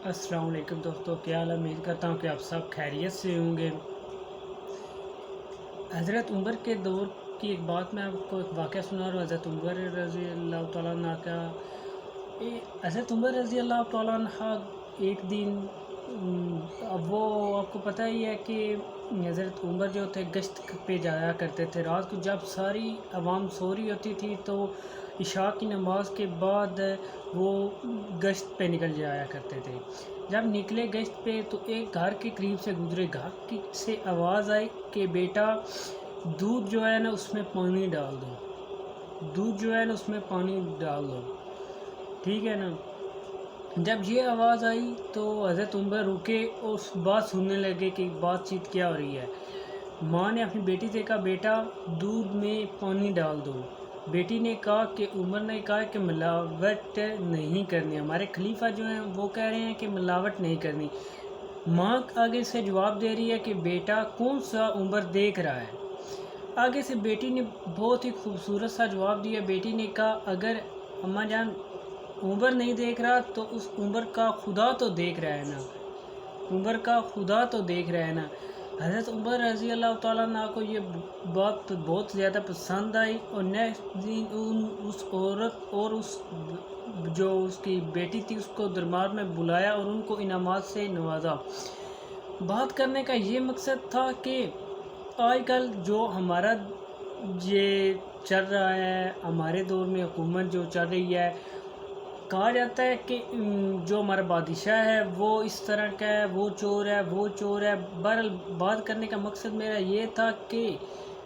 السلام علیکم دوستو، کیا حال؟ امید کرتا ہوں کہ آپ سب خیریت سے ہوں گے۔ حضرت عمر کے دور کی ایک بات میں آپ کو ایک واقعہ سنا رہا ہوں، حضرت عمر رضی اللہ تعالیٰ عنہ کا۔ حضرت عمر رضی اللہ تعالیٰ عنہ ایک دن اب وہ آپ کو پتہ ہی ہے کہ حضرت عمر جو تھے گشت پہ جایا کرتے تھے رات کو، جب ساری عوام سو رہی ہوتی تھی تو عشاء کی نماز کے بعد وہ گشت پہ نکل جایا کرتے تھے۔ جب نکلے گشت پہ تو ایک گھر کے قریب سے گزرے، گھر سے آواز آئی کہ بیٹا دودھ جو ہے نا اس میں پانی ڈال دو، دودھ جو ہے نا اس میں پانی ڈال دو، ٹھیک ہے نا۔ جب یہ آواز آئی تو حضرت عمر رکے اور اس بات سننے لگے کہ بات چیت کیا ہو رہی ہے۔ ماں نے اپنی بیٹی سے کہا بیٹا دودھ میں پانی ڈال دو۔ بیٹی نے کہا کہ عمر نے کہا کہ ملاوٹ نہیں کرنی، ہمارے خلیفہ جو ہیں وہ کہہ رہے ہیں کہ ملاوٹ نہیں کرنی۔ ماں آگے سے جواب دے رہی ہے کہ بیٹا کون سا عمر دیکھ رہا ہے؟ آگے سے بیٹی نے بہت ہی خوبصورت سا جواب دیا۔ بیٹی نے کہا اگر اماں جان عمر نہیں دیکھ رہا تو اس عمر کا خدا تو دیکھ رہا ہے نا، عمر کا خدا تو دیکھ رہا ہے نا۔ حضرت عمر رضی اللہ تعالیٰ عنہ کو یہ بات بہت زیادہ پسند آئی، اور نیکسٹ دن اس عورت اور اس جو اس کی بیٹی تھی اس کو دربار میں بلایا اور ان کو انعامات سے نوازا۔ بات کرنے کا یہ مقصد تھا کہ آج کل جو ہمارا یہ چل رہا ہے، ہمارے دور میں حکومت جو چل رہی ہے، کہا جاتا ہے کہ جو ہمارا بادشاہ ہے وہ اس طرح کا ہے، وہ چور ہے، وہ چور ہے۔ بہرحال بات کرنے کا مقصد میرا یہ تھا کہ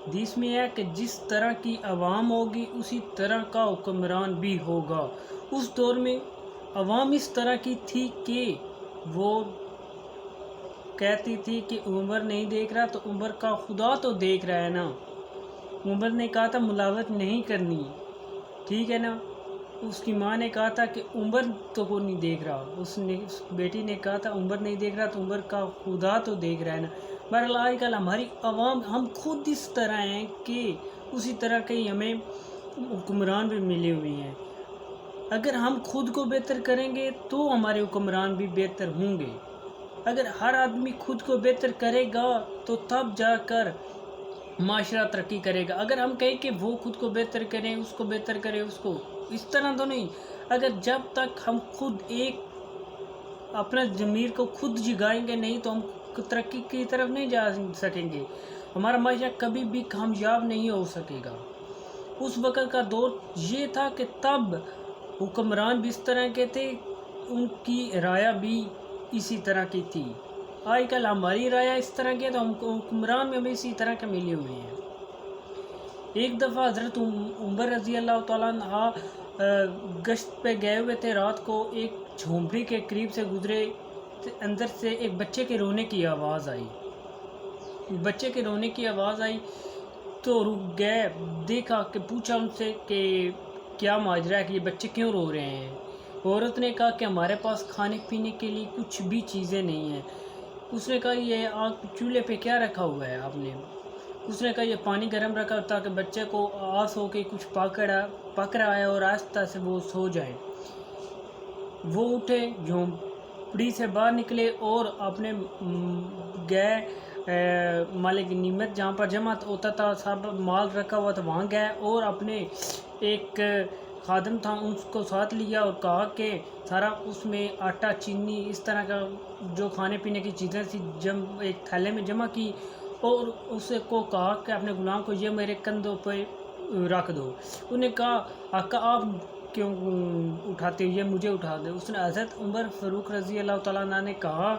حدیث میں ہے کہ جس طرح کی عوام ہوگی اسی طرح کا حکمران بھی ہوگا۔ اس دور میں عوام اس طرح کی تھی کہ وہ کہتی تھی کہ عمر نہیں دیکھ رہا تو عمر کا خدا تو دیکھ رہا ہے نا۔ عمر نے کہا تھا ملاوٹ نہیں کرنی، ٹھیک ہے نا۔ اس کی ماں نے کہا تھا کہ عمر تو کو نہیں دیکھ رہا، اس بیٹی نے کہا تھا عمر نہیں دیکھ رہا تو عمر کا خدا تو دیکھ رہا ہے نا۔ بہرحال آج کل ہماری عوام ہم خود اس طرح ہیں کہ اسی طرح کے ہمیں حکمران بھی ملے ہوئے ہیں۔ اگر ہم خود کو بہتر کریں گے تو ہمارے حکمران بھی بہتر ہوں گے۔ اگر ہر آدمی خود کو بہتر کرے گا تو تب جا کر معاشرہ ترقی کرے گا۔ اگر ہم کہیں کہ وہ خود کو بہتر کریں، اس کو بہتر کریں، اس کو اس طرح تو نہیں۔ اگر جب تک ہم خود ایک اپنا ضمیر کو خود جگائیں گے نہیں تو ہم ترقی کی طرف نہیں جا سکیں گے، ہمارا معاشرہ کبھی بھی کامیاب نہیں ہو سکے گا۔ اس وقت کا دور یہ تھا کہ تب حکمران بھی اس طرح کے تھے، ان کی رعایا بھی اسی طرح کی تھی۔ آج کل ہماری رعایا اس طرح کی ہے تو ہم حکمران میں ہمیں اسی طرح کے ملے ہوئے ہیں۔ ایک دفعہ حضرت عمر رضی اللہ تعالیٰ عنہ گشت پہ گئے ہوئے تھے، رات کو ایک جھونپڑی کے قریب سے گزرے، اندر سے ایک بچے کے رونے کی آواز آئی۔ بچے کے رونے کی آواز آئی تو رک گئے، دیکھا کہ پوچھا ان سے کہ کیا ماجرا ہے کہ یہ بچے کیوں رو رہے ہیں؟ عورت نے کہا کہ ہمارے پاس کھانے پینے کے لیے کچھ بھی چیزیں نہیں ہیں۔ اس نے کہا یہ آگ چولہے پہ کیا رکھا ہوا ہے آپ نے؟ اس نے کہا یہ پانی گرم رکھا تاکہ بچے کو آس ہو کے کچھ پک رہا ہے اور آہستہ سے وہ سو جائیں۔ وہ اٹھے، جھونپڑی سے باہر نکلے اور اپنے گئے مالک نعمت جہاں پر جمع ہوتا تھا، سب مال رکھا ہوا تھا، وہاں گئے اور اپنے ایک خادم تھا اس کو ساتھ لیا اور کہا کہ سارا اس میں آٹا، چینی، اس طرح کا جو کھانے پینے کی چیزیں تھی ایک تھیلے میں جمع کی، اور اس کو کہا کہ اپنے غلام کو یہ میرے کندھوں پہ رکھ دو۔ انہوں نے کہا آقا آپ کیوں اٹھاتے ہو، یہ مجھے اٹھا دے۔ اس نے حضرت عمر فاروق رضی اللہ تعالیٰ عنہ نے کہا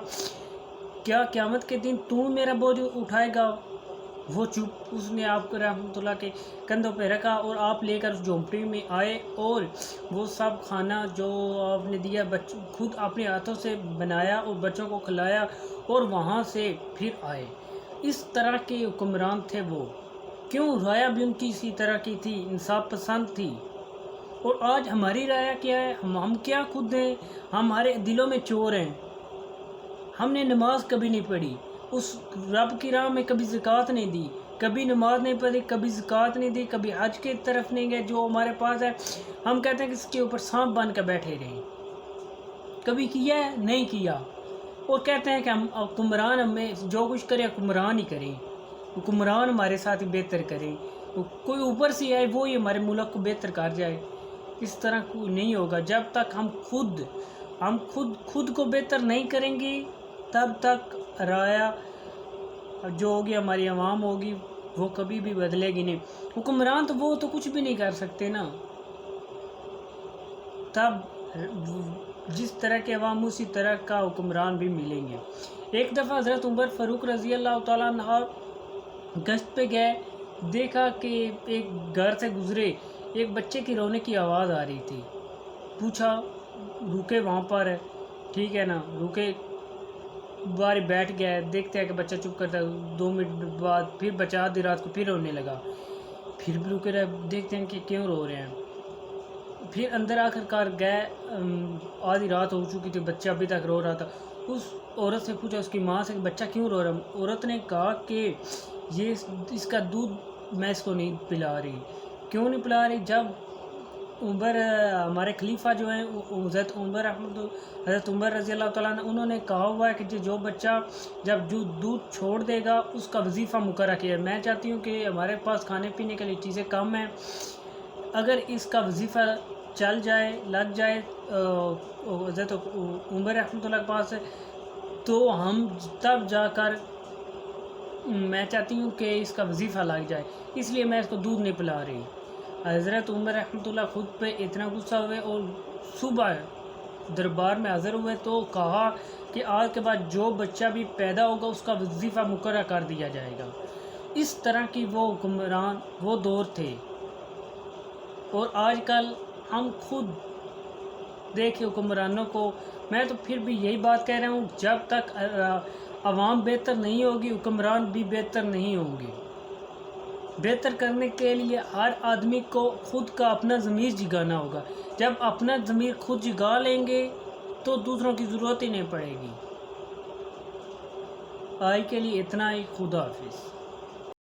کیا قیامت کے دن تو میرا بوجھ اٹھائے گا؟ وہ چپ، اس نے آپ کو رحمۃ اللہ کے کندھوں پہ رکھا اور آپ لے کر اس جھونپڑی میں آئے، اور وہ سب کھانا جو آپ نے دیا خود اپنے ہاتھوں سے بنایا اور بچوں کو کھلایا اور وہاں سے پھر آئے۔ اس طرح کے حکمران تھے وہ، کیوں رعایا بھی ان کی اسی طرح کی تھی، انصاف پسند تھی۔ اور آج ہماری رعایا کیا ہے؟ ہم کیا خود ہیں؟ ہمارے دلوں میں چور ہیں۔ ہم نے نماز کبھی نہیں پڑھی، اس رب کی راہ میں کبھی زکوٰۃ نہیں دی، کبھی نماز نہیں پڑھی، کبھی زکوٰۃ نہیں دی، کبھی حج کی طرف نہیں گئے۔ جو ہمارے پاس ہے ہم کہتے ہیں کہ اس کے اوپر سانپ بن کے بیٹھے رہیں۔ کبھی کیا ہے؟ نہیں کیا. اور کہتے ہیں کہ ہم حکمران ہمیں جو کچھ کرے حکمران ہی کریں, حکمران ہمارے ساتھ ہی بہتر کریں, کوئی اوپر سے آئے وہ ہی ہمارے ملک کو بہتر کر جائے. اس طرح نہیں ہوگا. جب تک ہم خود کو بہتر نہیں کریں گے تب تک رعایا جو ہوگی ہماری عوام ہوگی وہ کبھی بھی بدلے گی نہیں. حکمران تو وہ تو کچھ بھی نہیں کر سکتے نا. تب جس طرح کے عوام اسی طرح کا حکمران بھی ملیں گے. ایک دفعہ حضرت عمر فاروق رضی اللہ تعالیٰ عنہ گشت پہ گئے, دیکھا کہ ایک گھر سے گزرے, ایک بچے کی رونے کی آواز آ رہی تھی. پوچھا, رکے وہاں پر, ٹھیک ہے نا, رکے, باری بیٹھ گئے, دیکھتے ہیں کہ بچہ چپ کرتا ہے. 2 منٹ بعد پھر بچہ آدھی رات کو پھر رونے لگا, پھر بھی رکے رہے, دیکھتے ہیں کہ کیوں رو رہے ہیں. پھر اندر آخر کار گئے, آدھی رات ہو چکی تھی, بچہ ابھی تک رو رہا تھا. اس عورت سے پوچھا, اس کی ماں سے, کہ بچہ کیوں رو رہا. عورت نے کہا کہ اس کا دودھ میں اس کو نہیں پلا رہی. کیوں نہیں پلا رہی؟ جب عمر ہمارے خلیفہ جو ہیں حضرت عمر رضی اللہ تعالیٰ عنہ, انہوں نے کہا ہوا ہے کہ جو بچہ جب دودھ چھوڑ دے گا اس کا وظیفہ مقررہ کیا ہے. میں چاہتی ہوں کہ ہمارے پاس کھانے پینے کے لیے چیزیں کم ہیں, اگر اس کا وظیفہ چل جائے, لگ جائے حضرت عمر رحمۃ اللہ کے پاس, تو ہم تب جا کر, میں چاہتی ہوں کہ اس کا وظیفہ لگ جائے, اس لیے میں اس کو دودھ نہیں پلا رہی. حضرت عمر رحمۃ اللہ خود پہ اتنا غصہ ہوئے اور صبح دربار میں حاضر ہوئے تو کہا کہ آج کے بعد جو بچہ بھی پیدا ہوگا اس کا وظیفہ مقررہ کر دیا جائے گا. اس طرح کی وہ حکمران وہ دور تھے. اور آج کل ہم خود دیکھیں حکمرانوں کو. میں تو پھر بھی یہی بات کہہ رہا ہوں, جب تک عوام بہتر نہیں ہوگی حکمران بھی بہتر نہیں ہوں گے. بہتر کرنے کے لیے ہر آدمی کو خود کا اپنا ضمیر جگانا ہوگا. جب اپنا ضمیر خود جگا لیں گے تو دوسروں کی ضرورت ہی نہیں پڑے گی. آج کے لیے اتنا ہی. خدا حافظ.